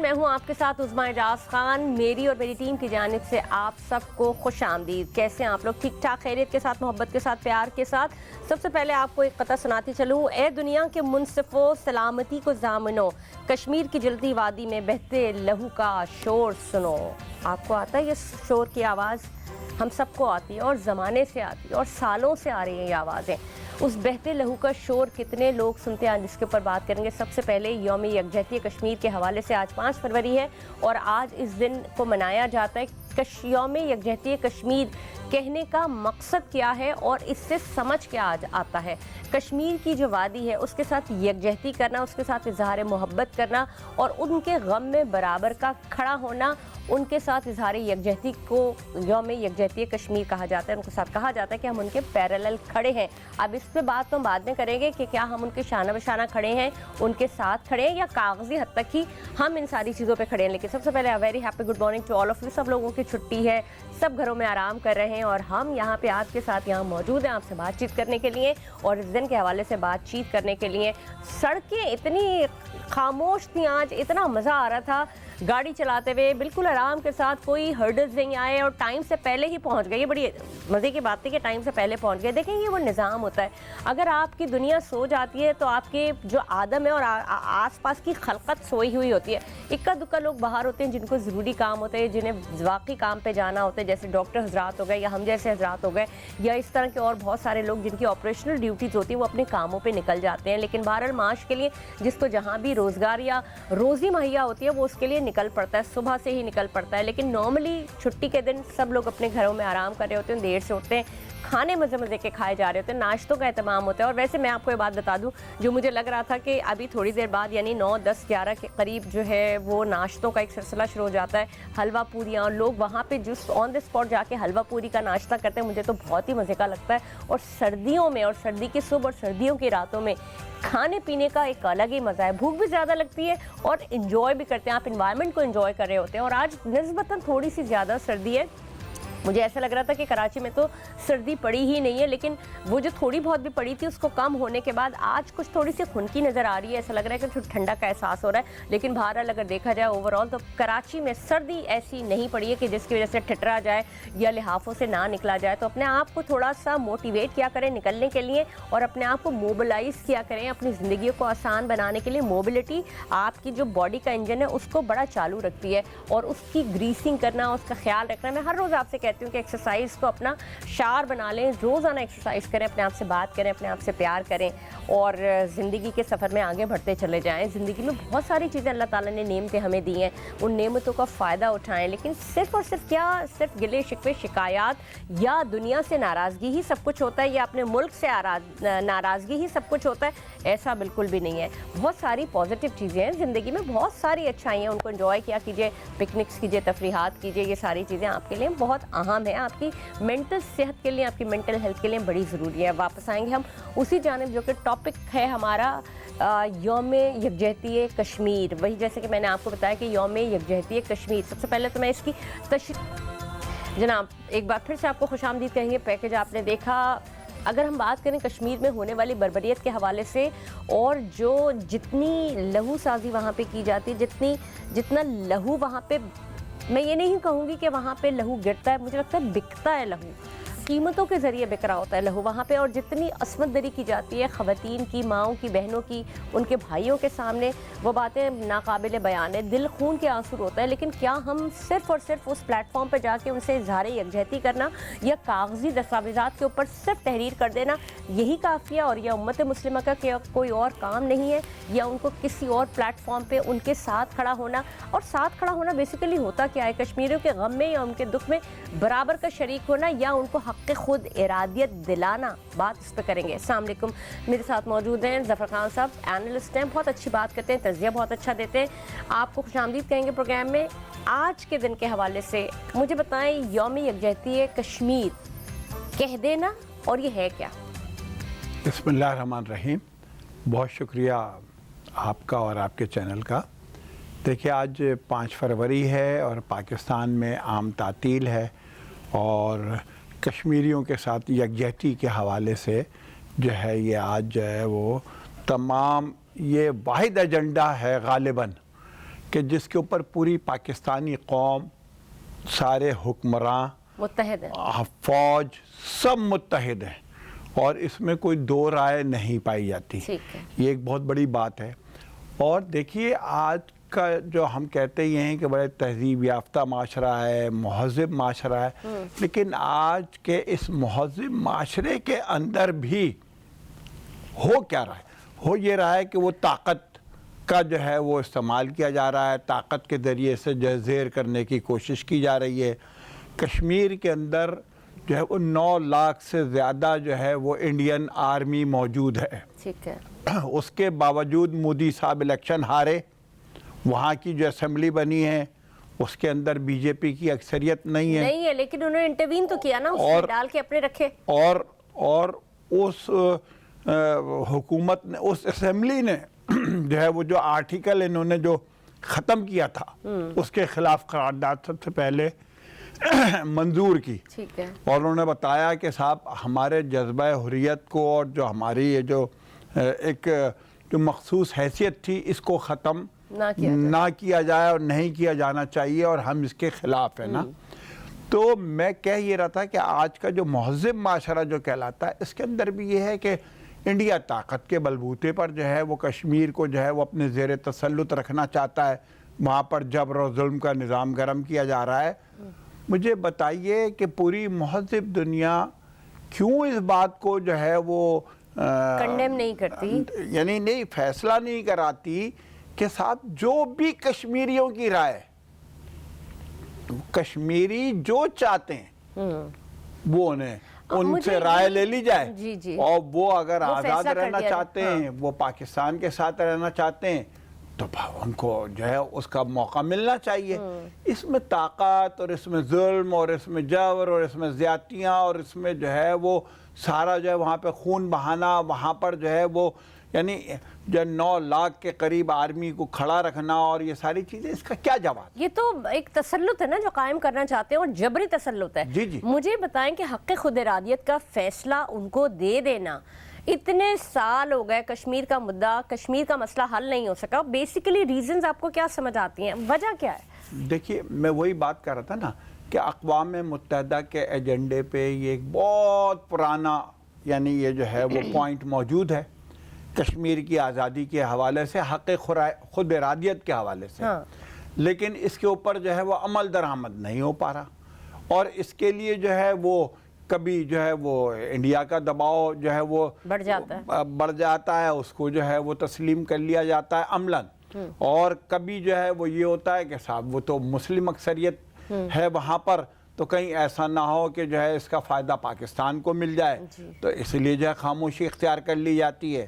میں ہوں آپ کے ساتھ عظمیٰ اعجاز خان. میری اور میری ٹیم کی جانب سے آپ سب کو خوش آمدید. کیسے ہیں آپ لوگ؟ ٹھیک ٹھاک، خیریت کے ساتھ، محبت کے ساتھ، پیار کے ساتھ. سب سے پہلے آپ کو ایک قطعہ سناتی چلوں. اے دنیا کے منصفو سلامتی کو ضامنو، کشمیر کی جلتی وادی میں بہتے لہو کا شور سنو. آپ کو آتا ہے یہ شور کی آواز؟ ہم سب کو آتی ہے، اور زمانے سے آتی ہے، اور سالوں سے آ رہی ہیں یہ آوازیں. اس بہتے لہو کا شور کتنے لوگ سنتے ہیں، جس کے اوپر بات کریں گے. سب سے پہلے یوم یکجہتی کشمیر کے حوالے سے آج 5 فروری ہے اور آج اس دن کو منایا جاتا ہے. یوم یکجہتی کشمیر کہنے کا مقصد کیا ہے اور اس سے سمجھ کیا آتا ہے؟ کشمیر کی جو وادی ہے اس کے ساتھ یکجہتی کرنا، اس کے ساتھ اظہار محبت کرنا اور ان کے غم میں برابر کا کھڑا ہونا. ان کے ساتھ اظہار یکجہتی کو یوم یکجہتی کشمیر کہا جاتا ہے. ان کے ساتھ کہا جاتا ہے کہ ہم ان کے پیرالل کھڑے ہیں. اب اس پہ بات تو ہم بعد میں کریں گے کہ کیا ہم ان کے شانہ بشانہ کھڑے ہیں، ان کے ساتھ کھڑے ہیں، یا کاغذی حد تک ہی ہم ان ساری چیزوں پہ کھڑے ہیں. لیکن سب سے پہلے very happy good morning to all of you. سب لوگوں کی چھٹی ہے، سب گھروں میں آرام کر رہے ہیں اور ہم یہاں پہ آپ کے ساتھ یہاں موجود ہیں آپ سے بات چیت کرنے کے لیے اور اس دن کے حوالے سے بات چیت کرنے کے لیے. سڑکیں اتنی خاموش تھیں آج، اتنا مزہ آ رہا تھا گاڑی چلاتے ہوئے، بالکل آرام کے ساتھ، کوئی ہرڈلز نہیں آئے اور ٹائم سے پہلے ہی پہنچ گئے. یہ بڑی مزے کی بات تھی کہ ٹائم سے پہلے پہنچ گئے. دیکھیں یہ وہ نظام ہوتا ہے، اگر آپ کی دنیا سو جاتی ہے تو آپ کے جو آدم ہے اور آس پاس کی خلقت سوئی ہوئی ہوتی ہے. اکا دکا لوگ باہر ہوتے ہیں جن کو ضروری کام ہوتے ہیں، جنہیں واقعی کام پہ جانا ہوتا ہے، جیسے ڈاکٹر حضرات ہو گئے یا ہم جیسے حضرات ہو گئے یا اس طرح کے اور بہت سارے لوگ جن کی آپریشنل ڈیوٹیز ہوتی ہیں، وہ اپنے کاموں پہ نکل جاتے ہیں. لیکن بہرحال معاش کے لیے جس کو جہاں بھی روزگار یا روزی مہیا ہوتی ہے وہ اس کے لیے نکل پڑتا ہے، صبح سے ہی نکل پڑتا ہے. لیکن نارملی چھٹی کے دن سب لوگ اپنے گھروں میں آرام کر رہے ہوتے ہیں، دیر سے اٹھتے ہیں، کھانے مزے مزے کے کھائے جا رہے ہوتے ہیں، ناشتوں کا اہتمام ہوتا ہے. اور ویسے میں آپ کو یہ بات بتا دوں، جو مجھے لگ رہا تھا کہ ابھی تھوڑی دیر بعد یعنی 9، 10، 11 کے قریب جو ہے وہ ناشتوں کا ایک سلسلہ شروع ہو جاتا ہے. حلوہ پوریاں، لوگ وہاں پہ جس آن دی اسپاٹ جا کے حلوہ پوری کا ناشتہ کرتے ہیں، مجھے تو بہت ہی مزے کا لگتا ہے. اور سردیوں میں اور سردی کی صبح اور سردیوں کی راتوں میں کھانے پینے کا ایک الگ ہی مزہ ہے. بھوک بھی زیادہ لگتی ہے اور انجوائے بھی کرتے ہیں، آپ انوائرمنٹ کو انجوائے کر رہے ہوتے ہیں. اور آج نسبتاً تھوڑی سی زیادہ سردی ہے. مجھے ایسا لگ رہا تھا کہ کراچی میں تو سردی پڑی ہی نہیں ہے، لیکن وہ جو تھوڑی بہت بھی پڑی تھی اس کو کم ہونے کے بعد آج کچھ تھوڑی سی خنکی نظر آ رہی ہے. ایسا لگ رہا ہے کہ ٹھنڈا کا احساس ہو رہا ہے. لیکن بہرحال اگر دیکھا جائے اوور آل تو کراچی میں سردی ایسی نہیں پڑی ہے کہ جس کی وجہ سے ٹھٹرا جائے یا لحافوں سے نہ نکلا جائے. تو اپنے آپ کو تھوڑا سا موٹیویٹ کیا کریں نکلنے کے لیے اور اپنے آپ کو موبلائز کیا کریں اپنی زندگیوں کو آسان بنانے کے لیے. موبلٹی آپ کی جو باڈی کا انجن ہے اس کو بڑا چالو رکھتی ہے اور اس کی گریسنگ کرنا، اس کا خیال رکھنا. میں ہر روز آپ سے کہتی ہوں کہ ایکسرسائز کو اپنا شعار بنا لیں، روزانہ ایکسرسائز کریں، اپنے آپ سے بات کریں، اپنے آپ سے پیار کریں اور زندگی کے سفر میں آگے بڑھتے چلے جائیں. زندگی میں بہت ساری چیزیں اللہ تعالیٰ نے نعمتیں ہمیں دی ہیں، ان نعمتوں کا فائدہ اٹھائیں. لیکن صرف اور صرف کیا صرف گلے شکوے شکایات یا دنیا سے ناراضگی ہی سب کچھ ہوتا ہے یا اپنے ملک سے ناراضگی ہی سب کچھ ہوتا ہے؟ ایسا بالکل بھی نہیں ہے. بہت ساری پازیٹیو چیزیں ہیں زندگی میں، بہت ساری اچھائی ہیں، ان کو انجوائے کیا کیجیے، پکنکس کیجیے، تفریحات کیجیے. یہ ساری چیزیں آپ کے لیے بہت اہم ہیں، آپ کی مینٹل صحت کے لیے، آپ کی مینٹل ہیلتھ کے لیے بڑی ضروری ہے. واپس آئیں گے ہم اسی جانب جو کہ ٹاپک ہے ہمارا یوم یکجہتی کشمیر. وہی جیسے کہ میں نے آپ کو بتایا کہ یوم یکجہتی کشمیر. سب سے پہلے تو میں اس کی جناب ایک بار پھر سے آپ کو خوش آمدید کہیں گے. پیکج آپ نے دیکھا. اگر ہم بات کریں کشمیر میں ہونے والی بربریت کے حوالے سے اور جو جتنی لہو سازی وہاں پہ کی جاتی ہے، جتنا لہو وہاں پہ، میں یہ نہیں کہوں گی کہ وہاں پہ لہو گرتا ہے، مجھے لگتا ہے بکتا ہے لہو، قیمتوں کے ذریعے بک رہا ہوتا ہے لہو وہاں پہ. اور جتنی عصمت دری کی جاتی ہے خواتین کی، ماؤں کی، بہنوں کی، ان کے بھائیوں کے سامنے، وہ باتیں ناقابل بیان ہے، دل خون کے آنسو ہوتا ہے. لیکن کیا ہم صرف اور صرف اس پلیٹ فارم پہ جا کے ان سے اظہار یکجہتی کرنا یا کاغذی دستاویزات کے اوپر صرف تحریر کر دینا یہی کافیہ اور یہ امت مسلمہ کا کوئی اور کام نہیں ہے؟ یا ان کو کسی اور پلیٹ فارم پہ ان کے ساتھ کھڑا ہونا؟ اور ساتھ کھڑا ہونا بیسیکلی ہوتا کیا ہے؟ کشمیریوں کے غم میں یا ان کے دکھ میں برابر کا شریک ہونا یا ان کو حق خود ارادیت دلانا؟ بات اس پہ کریں گے. السلام علیکم. میرے ساتھ موجود ہیں ظفر خان صاحب، اینالسٹ ہیں، بہت اچھی بات کرتے ہیں، تجزیہ بہت اچھا دیتے ہیں. آپ کو خوش آمدید کہیں گے پروگرام میں. آج کے دن کے حوالے سے مجھے بتائیں یوم یکجہتی کشمیر کہہ دینا اور یہ ہے کیا؟ بسم اللہ الرحمن الرحیم. بہت شکریہ آپ کا اور آپ کے چینل کا. دیکھیے آج 5 فروری ہے اور پاکستان میں عام تعطیل ہے اور کشمیریوں کے ساتھ یکجہتی کے حوالے سے جو ہے یہ آج جو ہے وہ تمام یہ واحد ایجنڈا ہے غالباً کہ جس کے اوپر پوری پاکستانی قوم، سارے حکمراں، متحد ہے، فوج سب متحد ہیں اور اس میں کوئی دو رائے نہیں پائی جاتی. ٹھیک ہے. یہ ایک بہت بڑی بات ہے. اور دیکھیے آج کا جو ہم کہتے ہی ہیں کہ بڑے تہذیب یافتہ معاشرہ ہے، مہذب معاشرہ ہے، لیکن آج کے اس مہذب معاشرے کے اندر بھی ہو کیا رہا ہے؟ ہو یہ رہا ہے کہ وہ طاقت کا جو ہے وہ استعمال کیا جا رہا ہے، طاقت کے ذریعے سے جو ہے زیر کرنے کی کوشش کی جا رہی ہے. کشمیر کے اندر جو ہے وہ 9 لاکھ سے زیادہ جو ہے وہ انڈین آرمی موجود ہے. ٹھیک ہے. اس کے باوجود مودی صاحب الیکشن ہارے. وہاں کی جو اسمبلی بنی ہے اس کے اندر بی جے پی کی اکثریت نہیں ہے، لیکن انہوں نے انٹروین تو کیا نا، اس میں ڈال کے اپنے رکھے. اور اس حکومت نے، اس اسمبلی نے جو ہے وہ جو آرٹیکل انہوں نے جو ختم کیا تھا اس کے خلاف قرارداد سب سے پہلے منظور کی. ٹھیک ہے. اور انہوں نے بتایا کہ صاحب ہمارے جذبہ حریت کو اور جو ہماری یہ جو ایک جو مخصوص حیثیت تھی اس کو ختم نہ کیا جائے اور نہیں کیا جانا چاہیے اور ہم اس کے خلاف ہیں نا. تو میں کہہ یہ رہا تھا کہ آج کا جو مہذب معاشرہ جو کہلاتا ہے اس کے اندر بھی یہ ہے کہ انڈیا طاقت کے بلبوتے پر جو ہے وہ کشمیر کو جو ہے وہ اپنے زیر تسلط رکھنا چاہتا ہے. وہاں پر جبر و ظلم کا نظام گرم کیا جا رہا ہے. مجھے بتائیے کہ پوری مہذب دنیا کیوں اس بات کو جو ہے وہ کنڈیم نہیں کرتی، یعنی نہیں فیصلہ نہیں کراتی کہ صاحب جو بھی کشمیریوں کی رائے، کشمیری جو چاہتے ہیں وہ انہیں ان سے رائے لے لی جائے. اور وہ اگر آزاد رہنا چاہتے ہیں، وہ پاکستان کے ساتھ رہنا چاہتے ہیں تو ان کو جو ہے اس کا موقع ملنا چاہیے. اس میں طاقت اور اس میں ظلم اور اس میں جبر اور اس میں زیادتیاں اور اس میں جو ہے وہ سارا جو ہے وہاں پہ خون بہانا، وہاں پر جو ہے وہ یعنی جو 9 لاکھ کے قریب آرمی کو کھڑا رکھنا اور یہ ساری چیزیں، اس کا کیا جواب؟ یہ تو ایک تسلط ہے نا جو قائم کرنا چاہتے ہیں اور جبری تسلط ہے. جی. مجھے بتائیں کہ حق خود ارادیت کا فیصلہ ان کو دے دینا، اتنے سال ہو گئے کشمیر کا مدعا، کشمیر کا مسئلہ حل نہیں ہو سکا. بیسیکلی ریزنز آپ کو کیا سمجھ آتی ہیں؟ وجہ کیا ہے؟ دیکھیے میں وہی بات کر رہا تھا نا کہ اقوام متحدہ کے ایجنڈے پہ یہ ایک بہت پرانا یعنی یہ جو ہے وہ پوائنٹ موجود ہے کشمیر کی آزادی کے حوالے سے، حق خود ارادیت کے حوالے سے. لیکن اس کے اوپر جو ہے وہ عمل درآمد نہیں ہو پا رہا اور اس کے لیے جو ہے وہ کبھی جو ہے وہ انڈیا کا دباؤ جو ہے وہ بڑھ جاتا ہے، اس کو جو ہے وہ تسلیم کر لیا جاتا ہے عملاً. اور کبھی جو ہے وہ یہ ہوتا ہے کہ صاحب وہ تو مسلم اکثریت ہے وہاں پر، تو کہیں ایسا نہ ہو کہ جو ہے اس کا فائدہ پاکستان کو مل جائے، تو اس لیے جو ہے خاموشی اختیار کر لی جاتی ہے.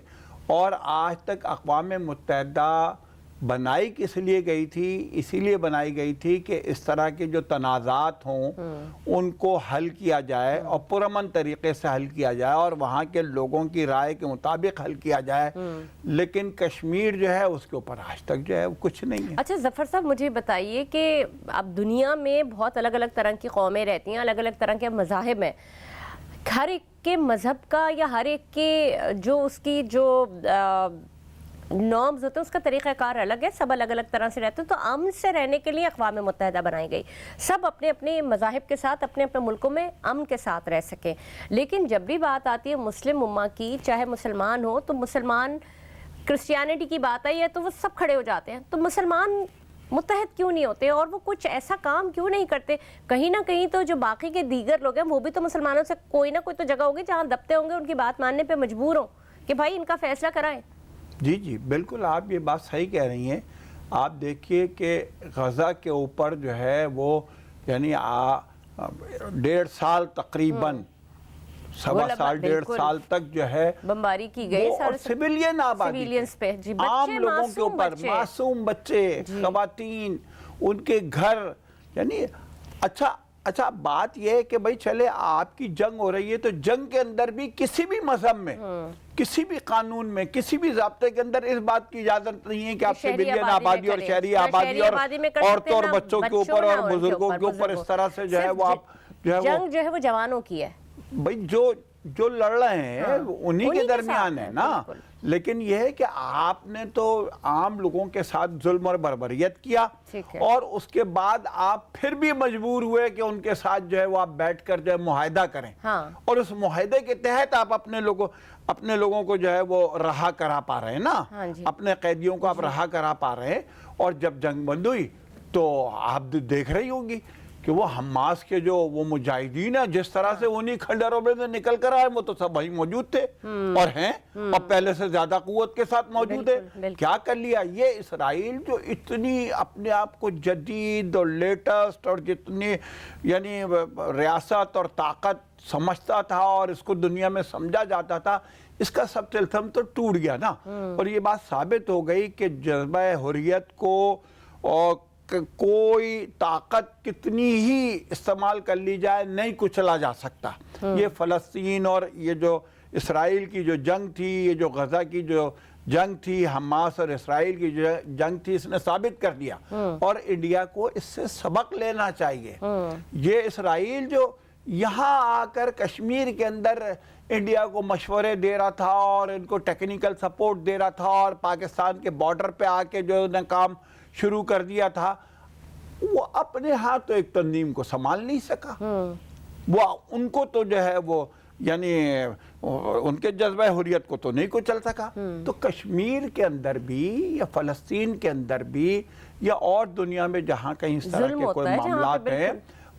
اور آج تک اقوام متحدہ بنائی کس لیے گئی تھی؟ اسی لیے بنائی گئی تھی کہ اس طرح کے جو تنازعات ہوں ان کو حل کیا جائے اور پرامن طریقے سے حل کیا جائے اور وہاں کے لوگوں کی رائے کے مطابق حل کیا جائے. لیکن کشمیر جو ہے اس کے اوپر آج تک جو ہے کچھ نہیں ہے. اچھا ظفر صاحب مجھے بتائیے کہ اب دنیا میں بہت الگ الگ طرح کی قومیں رہتی ہیں، الگ الگ طرح کے مذاہب ہیں. ہر ایک کے مذہب کا یا ہر ایک کے جو اس کی جو نارمز ہوتے ہیں اس کا طریقہ کار الگ ہے، سب الگ الگ طرح سے رہتے ہیں. تو امن سے رہنے کے لیے اقوام متحدہ بنائی گئی، سب اپنے اپنے مذاہب کے ساتھ اپنے اپنے ملکوں میں امن کے ساتھ رہ سکیں. لیکن جب بھی بات آتی ہے مسلم امہ کی، چاہے مسلمان ہو تو مسلمان، کرسچینٹی کی بات آئی ہے تو وہ سب کھڑے ہو جاتے ہیں. تو مسلمان متحد کیوں نہیں ہوتے اور وہ کچھ ایسا کام کیوں نہیں کرتے؟ کہیں نہ کہیں تو جو باقی کے دیگر لوگ ہیں وہ بھی تو مسلمانوں سے کوئی نہ کوئی تو جگہ ہوگی جہاں دبتے ہوں گے، ان کی بات ماننے پہ مجبور ہوں کہ بھائی ان کا فیصلہ کرائیں. جی بالکل آپ یہ بات صحیح کہہ رہی ہیں. آپ دیکھیے کہ غزہ کے اوپر جو ہے وہ یعنی 1.5 سال تقریباً، 1.25 سال 1.5 سال تک جو ہے بمباری کی گئی اور سویلین آبادی پہ، عام لوگوں کے اوپر، معصوم بچے، خواتین، ان کے گھر. یعنی اچھا بات یہ ہے کہ بھائی چلے آپ کی جنگ ہو رہی ہے تو جنگ کے اندر بھی کسی بھی مذہب میں، کسی بھی قانون میں، کسی بھی ضابطے کے اندر اس بات کی اجازت نہیں ہے کہ آپ سویلین آبادی اور شہری آبادی اور عورتوں اور بچوں کے اوپر اور بزرگوں کے اوپر اس طرح سے جو ہے وہ آپ جنگ جو ہے وہ جوانوں کی ہے. بھائی جو لڑ رہے ہیں انہی کے درمیان ہے نا. لیکن یہ ہے کہ آپ نے تو عام لوگوں کے ساتھ ظلم اور بربریت کیا ٹھیک ہے۔ اور اس کے بعد آپ پھر بھی مجبور ہوئے کہ ان کے ساتھ جو ہے وہ آپ بیٹھ کر جو ہے معاہدہ کریں، ہاں۔ اور اس معاہدے کے تحت آپ اپنے لوگوں کو جو ہے وہ رہا کرا پا رہے ہیں نا، ہاں جی۔ اپنے قیدیوں کو آپ رہا کرا پا رہے ہیں۔ اور جب جنگ بند ہوئی تو آپ دیکھ رہی ہوں گی کہ وہ حماس کے جو وہ مجاہدین ہیں، جس طرح سے انہی کھنڈروں میں سے نکل کر آئے، وہ تو سب وہی موجود تھے اور ہیں، اور پہلے سے زیادہ قوت کے ساتھ موجود ہے۔ کیا کر لیا یہ اسرائیل، جو اتنی اپنے آپ کو جدید اور لیٹسٹ اور جتنی یعنی ریاست اور طاقت سمجھتا تھا اور اس کو دنیا میں سمجھا جاتا تھا، اس کا سب تلتم تو ٹوٹ گیا نا۔ اور یہ بات ثابت ہو گئی کہ جذبہ حریت کو اور کوئی طاقت کتنی ہی استعمال کر لی جائے نہیں کچلا جا سکتا۔ یہ فلسطین اور یہ جو اسرائیل کی جو جنگ تھی، یہ جو غزہ کی جو جنگ تھی، حماس اور اسرائیل کی جو جنگ تھی، اس نے ثابت کر دیا، اور انڈیا کو اس سے سبق لینا چاہیے۔ یہ اسرائیل جو یہاں آ کر کشمیر کے اندر انڈیا کو مشورے دے رہا تھا اور ان کو ٹیکنیکل سپورٹ دے رہا تھا، اور پاکستان کے بارڈر پہ آ کے جو انہیں کام شروع کر دیا تھا، وہ اپنے ہاتھ تو ایک تنظیم کو سنبھال نہیں سکا۔ وہ ان کو تو جو ہے وہ یعنی ان کے جذبہ حریت کو تو نہیں کو چل سکا۔ تو کشمیر کے اندر بھی یا فلسطین کے اندر بھی یا اور دنیا میں جہاں کہیں اس طرح کے کوئی معاملات ہیں،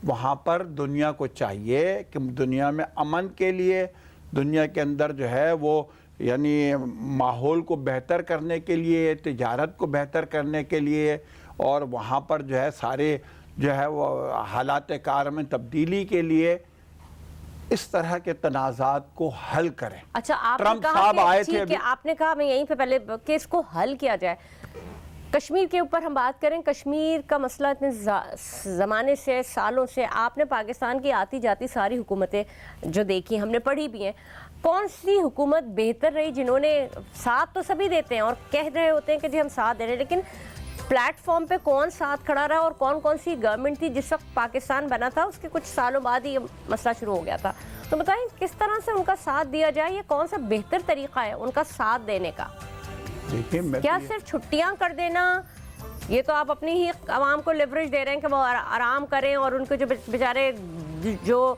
وہاں پر دنیا کو چاہیے کہ دنیا میں امن کے لیے، دنیا کے اندر جو ہے وہ یعنی ماحول کو بہتر کرنے کے لیے، تجارت کو بہتر کرنے کے لیے، اور وہاں پر جو ہے سارے جو ہے وہ حالات کار میں تبدیلی کے لیے اس طرح کے تنازعات کو حل کریں۔ اچھا، آپ نے ٹرمپ کہا صاحب آئے کہ تھے، آپ نے کہا میں یہیں پہ پہلے کہ اس کو حل کیا جائے۔ کشمیر کے اوپر ہم بات کریں، کشمیر کا مسئلہ اتنے زمانے سے، سالوں سے آپ نے پاکستان کی آتی جاتی ساری حکومتیں جو دیکھی، ہم نے پڑھی بھی ہیں، کون سی حکومت بہتر رہی جنہوں نے ساتھ تو سبھی دیتے ہیں اور کہہ رہے ہوتے ہیں کہ جی ہم ساتھ دے رہے ہیں، لیکن پلیٹ فارم پہ کون ساتھ کھڑا رہا، اور کون سی گورنمنٹ تھی جس وقت پاکستان بنا تھا اس کے کچھ سالوں بعد ہی یہ مسئلہ شروع ہو گیا تھا؟ تو بتائیں کس طرح سے ان کا ساتھ دیا جائے، یہ کون سا بہتر طریقہ ہے ان کا ساتھ دینے کا؟ کیا صرف چھٹیاں کر دینا؟ یہ تو آپ اپنی ہی عوام کو لیوریج دے رہے ہیں کہ وہ آرام کریں، اور ان کے جو بیچارے جو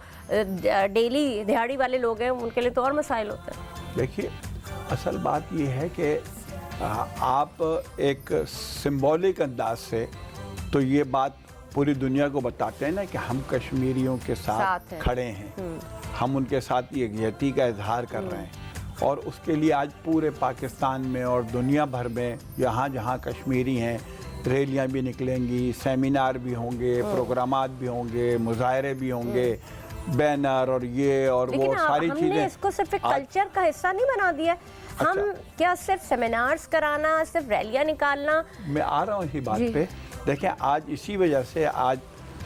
ڈیلی دیہاڑی والے لوگ ہیں ان کے لیے تو اور مسائل ہوتے ہیں۔ دیکھیے، اصل بات یہ ہے کہ آپ ایک سمبولک انداز سے تو یہ بات پوری دنیا کو بتاتے ہیں نا کہ ہم کشمیریوں کے ساتھ کھڑے ہیں، ہم ان کے ساتھ یکجہتی کا اظہار کر رہے ہیں، اور اس کے لیے آج پورے پاکستان میں اور دنیا بھر میں جہاں جہاں کشمیری ہیں ریلیاں بھی نکلیں گی، سیمینار بھی ہوں گے، پروگرامات بھی ہوں گے، مظاہرے بھی ہوں گے، بینر اور یہ اور وہ ساری چیزیں۔ ہم نے اس کو صرف ایک کلچر کا حصہ نہیں بنا دیا، ہم کیا صرف سیمینارز کرانا، صرف ریلیاں نکالنا؟ میں آ رہا ہوں اسی بات پہ۔ دیکھیں، آج اسی وجہ سے آج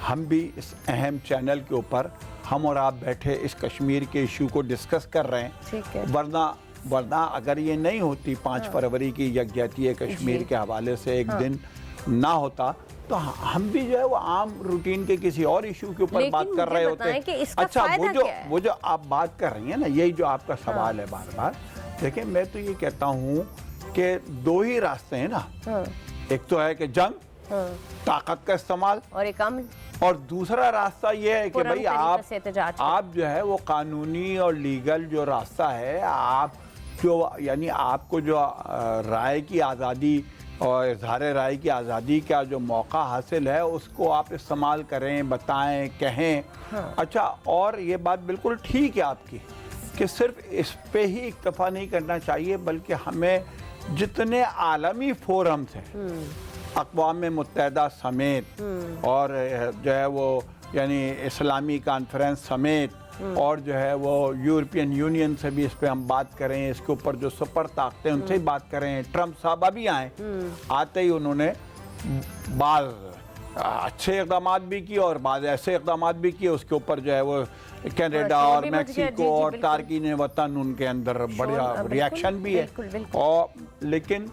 ہم بھی اس اہم چینل کے اوپر ہم اور آپ بیٹھے اس کشمیر کے ایشو کو ڈسکس کر رہے ہیں، ورنہ اگر یہ نہیں ہوتی 5 فروری کی یکجہتی کشمیر کے حوالے سے ایک دن نہ ہوتا تو ہم بھی جو ہے وہ عام روٹین کے کسی اور ایشو کے اوپر بات کر رہے ہوتے ہیں۔ اچھا، وہ جو آپ بات کر رہی ہیں نا، یہی جو آپ کا سوال ہے بار بار، دیکھیں میں تو یہ کہتا ہوں کہ 2 ہی راستے ہیں نا، ایک تو ہے کہ جنگ، طاقت کا استعمال، اور ایک امن، اور دوسرا راستہ یہ ہے کہ بھئی آپ جو ہے وہ قانونی اور لیگل جو راستہ ہے، آپ جو یعنی آپ کو جو رائے کی آزادی اور اظہار رائے کی آزادی کا جو موقع حاصل ہے اس کو آپ استعمال کریں، بتائیں، کہیں۔ اچھا، اور یہ بات بالکل ٹھیک ہے آپ کی کہ صرف اس پہ ہی اکتفا نہیں کرنا چاہیے، بلکہ ہمیں جتنے عالمی فورمز ہیں، اقوام متحدہ سمیت اور جو ہے وہ یعنی اسلامی کانفرنس سمیت، اور جو ہے وہ یورپین یونین سے بھی اس پہ ہم بات کریں، اس کے اوپر جو سپر طاقتیں ان سے ہی بات کریں۔ ٹرمپ صاحب ابھی آتے ہی انہوں نے بعض اچھے اقدامات بھی کیے اور بعض ایسے اقدامات بھی کیے، اس کے اوپر جو ہے وہ کینیڈا اور میکسیکو اور تارکین وطن ان کے اندر بڑا ریاکشن بھی ہے، اور لیکن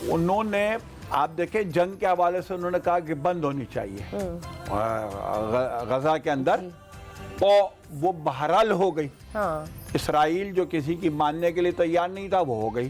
انہوں نے آپ دیکھیں جنگ کے حوالے سے انہوں نے کہا کہ بند ہونی چاہیے غزہ کے اندر، اور وہ بہرحال ہو گئی۔ اسرائیل جو کسی کی ماننے کے لیے تیار نہیں تھا وہ ہو گئی،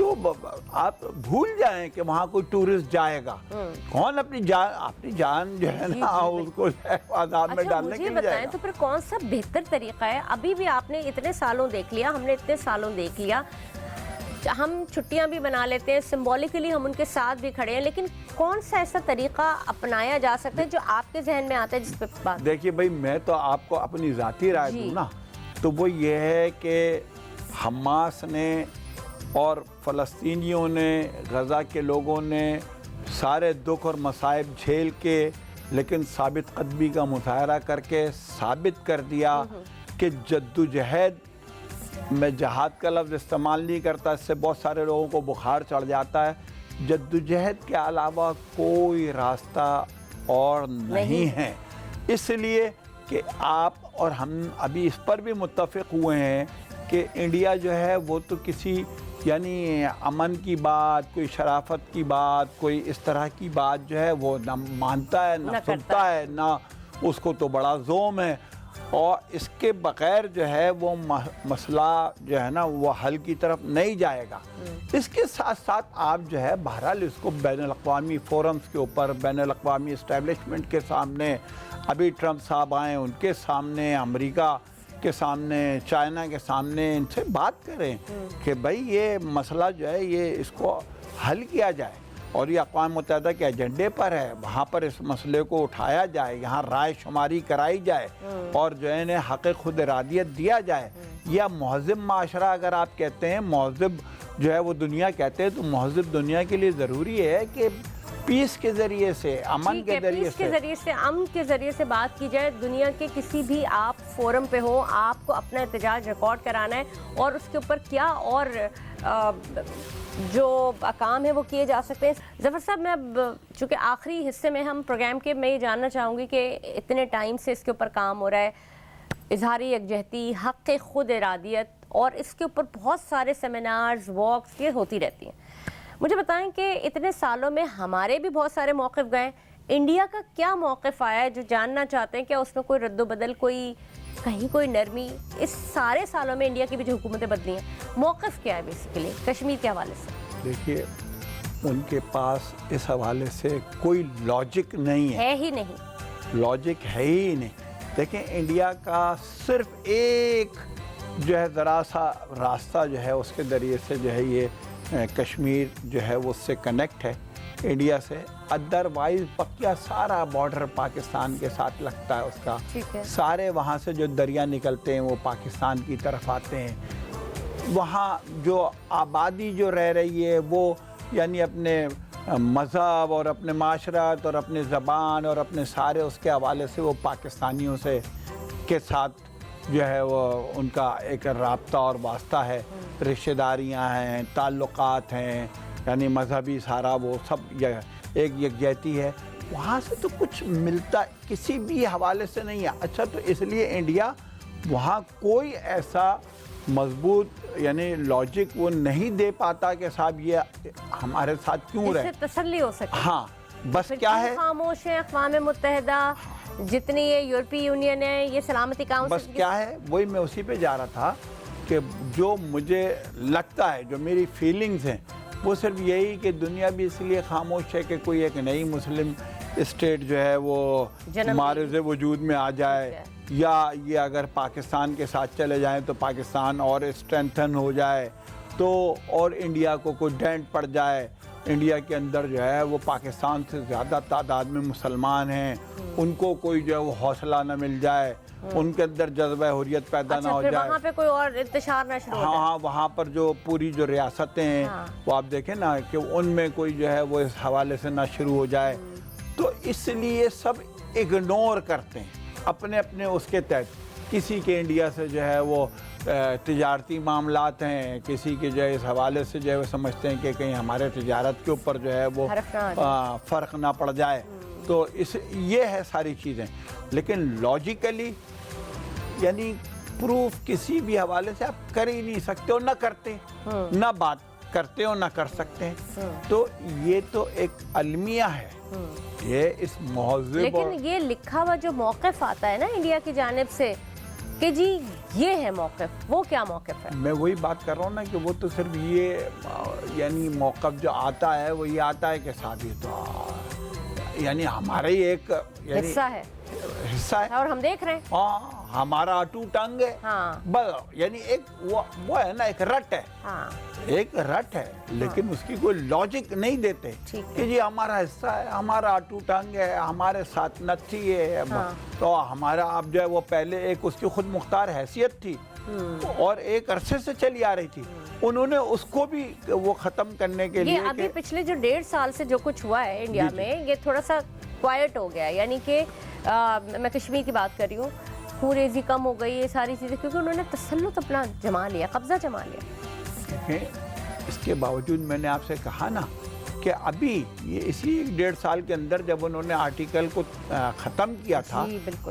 تو آپ بھول جائیں کہ وہاں کوئی ٹورسٹ جائے گا. کون اپنی جان جو ہے نا اس کو عذاب میں ڈالنے کے لیے جائے گا. تو پھر کون سا بہتر طریقہ ہے؟ ابھی بھی آپ نے اتنے سالوں دیکھ لیا، ہم نے اتنے سالوں دیکھ لیا، ہم چھٹیاں بھی بنا لیتے ہیں، سمبولیکلی ہم ان کے ساتھ بھی کھڑے ہیں، لیکن کون سا ایسا طریقہ اپنایا جا سکتا ہے جو آپ کے ذہن میں آتا ہے جس پہ بات؟ دیکھیے بھائی، میں تو آپ کو اپنی ذاتی رائے دوں نا، تو وہ یہ ہے کہ حماس نے اور فلسطینیوں نے، غزہ کے لوگوں نے سارے دکھ اور مصائب جھیل کے، لیکن ثابت قدمی کا مظاہرہ کر کے ثابت کر دیا کہ جدوجہد، میں جہاد کا لفظ استعمال نہیں کرتا، اس سے بہت سارے لوگوں کو بخار چڑھ جاتا ہے، جدوجہد کے علاوہ کوئی راستہ اور نہیں ہے. اس لیے کہ آپ اور ہم ابھی اس پر بھی متفق ہوئے ہیں کہ انڈیا جو ہے وہ تو کسی یعنی امن کی بات، کوئی شرافت کی بات، کوئی اس طرح کی بات جو ہے وہ نہ مانتا ہے، نہ سنتا ہے، نہ اس کو تو بڑا زوم ہے. اور اس کے بغیر جو ہے وہ مسئلہ جو ہے نا وہ حل کی طرف نہیں جائے گا. اس کے ساتھ ساتھ آپ جو ہے بہرحال اس کو بین الاقوامی فورمز کے اوپر، بین الاقوامی اسٹیبلشمنٹ کے سامنے، ابھی ٹرمپ صاحب آئیں ان کے سامنے، امریکہ کے سامنے، چائنا کے سامنے، ان سے بات کریں کہ بھائی یہ مسئلہ جو ہے یہ اس کو حل کیا جائے. اور یہ اقوام متحدہ کے ایجنڈے پر ہے، وہاں پر اس مسئلے کو اٹھایا جائے، یہاں رائے شماری کرائی جائے اور جو ہے حق خود ارادیت دیا جائے. یا مہذب معاشرہ اگر آپ کہتے ہیں، مہذب جو ہے وہ دنیا کہتے ہیں، تو مہذب دنیا کے لیے ضروری ہے کہ پیس کے ذریعے سے، امن کے ذریعے سے، امن کے ذریعے سے بات کی جائے. دنیا کے کسی بھی آپ فورم پہ ہو، آپ کو اپنا احتجاج ریکارڈ کرانا ہے اور اس کے اوپر کیا اور جو کام ہے وہ کیے جا سکتے ہیں. ظفر صاحب، میں اب چونکہ آخری حصے میں ہم پروگرام کے، میں یہ جاننا چاہوں گی کہ اتنے ٹائم سے اس کے اوپر کام ہو رہا ہے، اظہاری یکجہتی، حق خود ارادیت، اور اس کے اوپر بہت سارے سیمینارز، واکس یہ ہوتی رہتی ہیں. مجھے بتائیں کہ اتنے سالوں میں ہمارے بھی بہت سارے موقف گئے، انڈیا کا کیا موقف آیا ہے جو جاننا چاہتے ہیں؟ کیا اس میں کوئی رد و بدل، کہیں کوئی نرمی؟ اس سارے سالوں میں انڈیا کی بھی جو حکومتیں بدلی ہیں، موقف کیا ہے بیسیکلی کشمیر کے حوالے سے؟ دیکھیے، ان کے پاس اس حوالے سے کوئی لاجک نہیں ہے ہی نہیں، لاجک ہے ہی نہیں. دیکھیں، انڈیا کا صرف ایک جو ہے ذرا سا راستہ جو ہے اس کے ذریعے سے جو ہے یہ کشمیر جو ہے وہ اس سے کنیکٹ ہے انڈیا سے. ادروائز پکیا سارا بارڈر پاکستان کے ساتھ لگتا ہے اس کا. سارے وہاں سے جو دریا نکلتے ہیں وہ پاکستان کی طرف آتے ہیں. وہاں جو آبادی جو رہ رہی ہے وہ یعنی اپنے مذہب اور اپنے معاشرت اور اپنے زبان اور اپنے سارے اس کے حوالے سے وہ پاکستانیوں سے کے ساتھ جو ہے وہ ان کا ایک رابطہ اور واسطہ ہے، رشتہ داریاں ہیں، تعلقات ہیں، یعنی مذہبی سارا وہ سب ایک یکجہتی ہے. وہاں سے تو کچھ ملتا کسی بھی حوالے سے نہیں ہے. اچھا، تو اس لیے انڈیا وہاں کوئی ایسا مضبوط یعنی لاجک وہ نہیں دے پاتا کہ صاحب یہ ہمارے ساتھ کیوں رہے، اس سے تسلی ہو سکے. ہاں، بس کیا ہے، خاموش ہے اقوام متحدہ، جتنی یہ یورپی یونین ہے، یہ سلامتی کاؤنسل، بس کیا ہے، وہی میں اسی پہ جا رہا تھا کہ جو مجھے لگتا ہے، جو میری فیلنگز ہیں، وہ صرف یہی کہ دنیا بھی اس لیے خاموش ہے کہ کوئی ایک نئی مسلم اسٹیٹ جو ہے وہ معرض وجود میں آ جائے، یا یہ اگر پاکستان کے ساتھ چلے جائیں تو پاکستان اور اسٹرینتھن ہو جائے تو اور انڈیا کو کوئی ڈینٹ پڑ جائے. انڈیا کے اندر جو ہے وہ پاکستان سے زیادہ تعداد میں مسلمان ہیں، ان کو کوئی جو ہے وہ حوصلہ نہ مل جائے، ان کے اندر جذبہ حریت پیدا نہ ہو جائے، وہاں پہ کوئی اور انتشار نہ شروع ہو جائے. ہاں، وہاں پر جو پوری جو ریاستیں ہیں وہ آپ دیکھیں نا کہ ان میں کوئی جو ہے وہ اس حوالے سے نہ شروع ہو جائے. تو اس لیے سب اگنور کرتے ہیں اپنے اپنے اس کے تحت. کسی کے انڈیا سے جو ہے وہ تجارتی معاملات ہیں، کسی کے جو ہے اس حوالے سے جو ہے وہ سمجھتے ہیں کہ کہیں ہمارے تجارت کے اوپر جو ہے وہ فرق نہ پڑ جائے. تو یہ ہے ساری چیزیں. لیکن لاجیکلی یعنی پروف کسی بھی حوالے سے آپ کر ہی نہیں سکتے، اور نہ کرتے، نہ بات کرتے اور نہ کر سکتے. تو یہ تو ایک المیہ ہے، یہ اس مہذب. لیکن یہ لکھا ہوا جو موقف آتا ہے نا انڈیا کی جانب سے، کہ جی یہ ہے موقف، وہ کیا موقف ہے؟ میں وہی بات کر رہا ہوں نا کہ وہ تو صرف یہ یعنی موقف جو آتا ہے وہ یہ آتا ہے کہ صاحب یہ تو یعنی ہمارا ہی ایک حصہ ہے اور ہم دیکھ رہے ہیں ہاں ہمارا اٹو ٹنگ ہے ہاں بس یعنی ایک وہ ہے نا ایک رٹ ہے ہاں ایک رٹ ہے لیکن اس کی کوئی لاجک نہیں دیتے کہ جی ہمارا حصہ ہے ہمارا اٹو ٹنگ ہے ہمارے ساتھ نتھی ہے تو ہمارا اب جو ہے وہ پہلے ایک اس کی خود مختار حیثیت تھی اور ایک عرصے سے چلی آ رہی تھی انہوں نے اس کو بھی وہ ختم کرنے کے لیے یہ ابھی پچھلے جو 1.5 سال سے جو کچھ ہوا ہے انڈیا میں یہ تھوڑا سا کوائٹ ہو گیا یعنی کہ میں کشمیر کی بات کر رہی ہوں خوریزی کم ہو گئی یہ ساری چیزیں کیونکہ انہوں نے تسلط اپنا جما لیا قبضہ جما لیا اس کے باوجود میں نے آپ سے کہا نا کہ ابھی یہ اسی 1.5 سال کے اندر جب انہوں نے آرٹیکل کو ختم کیا تھا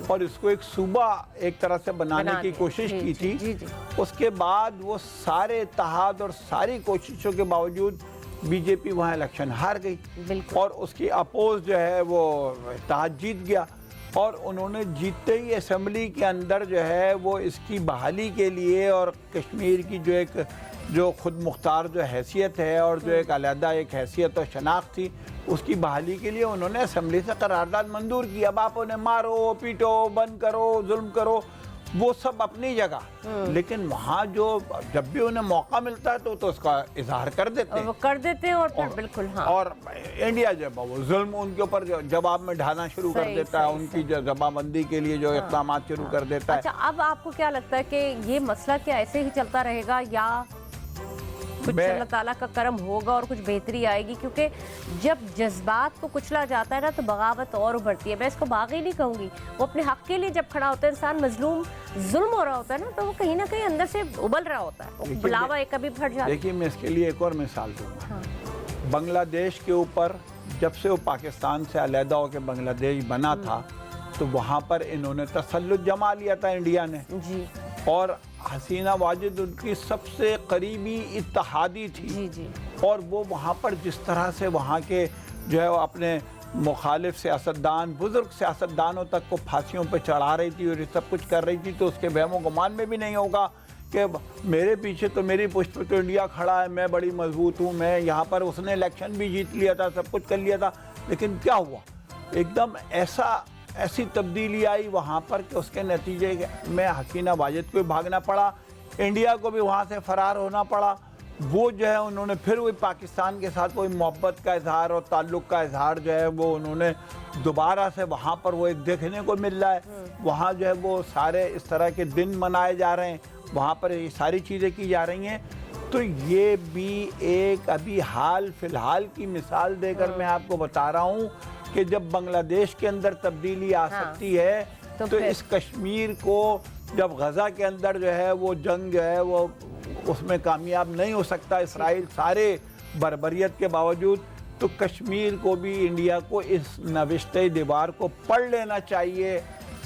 اور اس کو ایک صوبہ ایک طرح سے بنانے کی کوشش کی تھی اس کے بعد وہ سارے اتحاد اور ساری کوششوں کے باوجود بی جے پی وہاں الیکشن ہار گئی اور اس کی اپوز جو ہے وہ اتحاد جیت گیا اور انہوں نے جیتتے ہی اسمبلی کے اندر جو ہے وہ اس کی بحالی کے لیے اور کشمیر کی جو خود مختار جو حیثیت ہے اور جو ایک علیحدہ ایک حیثیت اور شناخت تھی اس کی بحالی کے لیے انہوں نے اسمبلی سے قرارداد منظور کی اب آپ انہیں مارو پیٹو بند کرو ظلم کرو وہ سب اپنی جگہ لیکن وہاں جو جب بھی انہیں موقع ملتا ہے تو اس کا اظہار کر دیتے ہیں اور پھر بالکل ہاں اور انڈیا جب وہ ظلم ان کے اوپر جواب میں ڈھانا شروع کر دیتا ہے ان کی جبہ بندی کے لیے جو اقدامات شروع کر دیتا ہے اچھا اب آپ کو کیا لگتا ہے کہ یہ مسئلہ کیا ایسے ہی چلتا رہے گا یا کچھ اللہ تعالیٰ کا کرم ہوگا اور کچھ بہتری آئے گی کیونکہ جب جذبات کو کچلا جاتا ہے نا تو بغاوت اور ابھرتی ہے میں اس کو باغی نہیں کہوں گی وہ اپنے حق کے لیے جب کھڑا ہوتا ہے انسان مظلوم ظلم ہو رہا ہوتا ہے نا تو وہ کہیں نہ کہیں اندر سے ابل رہا ہوتا ہے بلاوا ایک کبھی پھٹ جاتا ہے دیکھیے میں اس کے لیے ایک اور مثال دوں گا بنگلہ دیش کے اوپر جب سے وہ پاکستان سے علیحدہ ہو کے بنگلہ دیش بنا تھا تو وہاں پر انہوں نے تسلط جما لیا تھا انڈیا نے جی اور حسینہ واجد ان کی سب سے قریبی اتحادی تھی اور وہ وہاں پر جس طرح سے وہاں کے جو ہے وہ اپنے مخالف سیاستدان بزرگ سیاستدانوں تک کو پھانسیوں پہ چڑھا رہی تھی اور یہ سب کچھ کر رہی تھی تو اس کے وہم و گمان میں بھی نہیں ہوگا کہ میرے پیچھے تو میری پشت پہ تو انڈیا کھڑا ہے میں بڑی مضبوط ہوں میں یہاں پر اس نے الیکشن بھی جیت لیا تھا سب کچھ کر لیا تھا لیکن کیا ہوا ایک دم ایسی تبدیلی آئی وہاں پر کہ اس کے نتیجے میں حسینہ واجد کو بھی بھاگنا پڑا انڈیا کو بھی وہاں سے فرار ہونا پڑا وہ جو ہے انہوں نے پھر وہی پاکستان کے ساتھ کوئی محبت کا اظہار اور تعلق کا اظہار جو ہے وہ انہوں نے دوبارہ سے وہاں پر وہ ایک دیکھنے کو مل رہا ہے وہاں جو ہے وہ سارے اس طرح کے دن منائے جا رہے ہیں وہاں پر یہ ساری چیزیں کی جا رہی ہیں تو یہ بھی ایک ابھی حال فی الحال کی مثال دے کر میں آپ کو بتا رہا ہوں کہ جب بنگلہ دیش کے اندر تبدیلی آ سکتی ہے تو اس کشمیر کو جب غزہ کے اندر جو ہے وہ جنگ جو ہے وہ اس میں کامیاب نہیں ہو سکتا اسرائیل سارے بربریت کے باوجود تو کشمیر کو بھی انڈیا کو اس نوشتہ دیوار کو پڑھ لینا چاہیے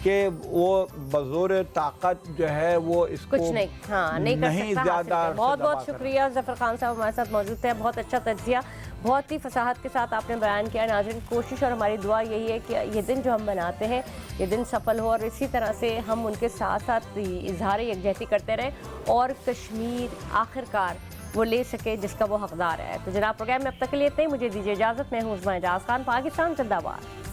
کہ وہ بزور طاقت جو ہے وہ اس کو نہیں زیادہ بہت بہت شکریہ ظفر خان صاحب ہمارے ساتھ موجود تھے بہت اچھا تجزیہ بہت ہی فصاحت کے ساتھ آپ نے بیان کیا ناظرین کوشش اور ہماری دعا یہی ہے کہ یہ دن جو ہم مناتے ہیں یہ دن سفل ہو اور اسی طرح سے ہم ان کے ساتھ ساتھ اظہار یکجہتی کرتے رہیں اور کشمیر آخرکار وہ لے سکے جس کا وہ حقدار ہے تو جناب پروگرام میں اب تک کے لیے اتنا ہی مجھے دیجیے اجازت میں ہوں عظمیٰ اعجاز خان پاکستان زندہ باد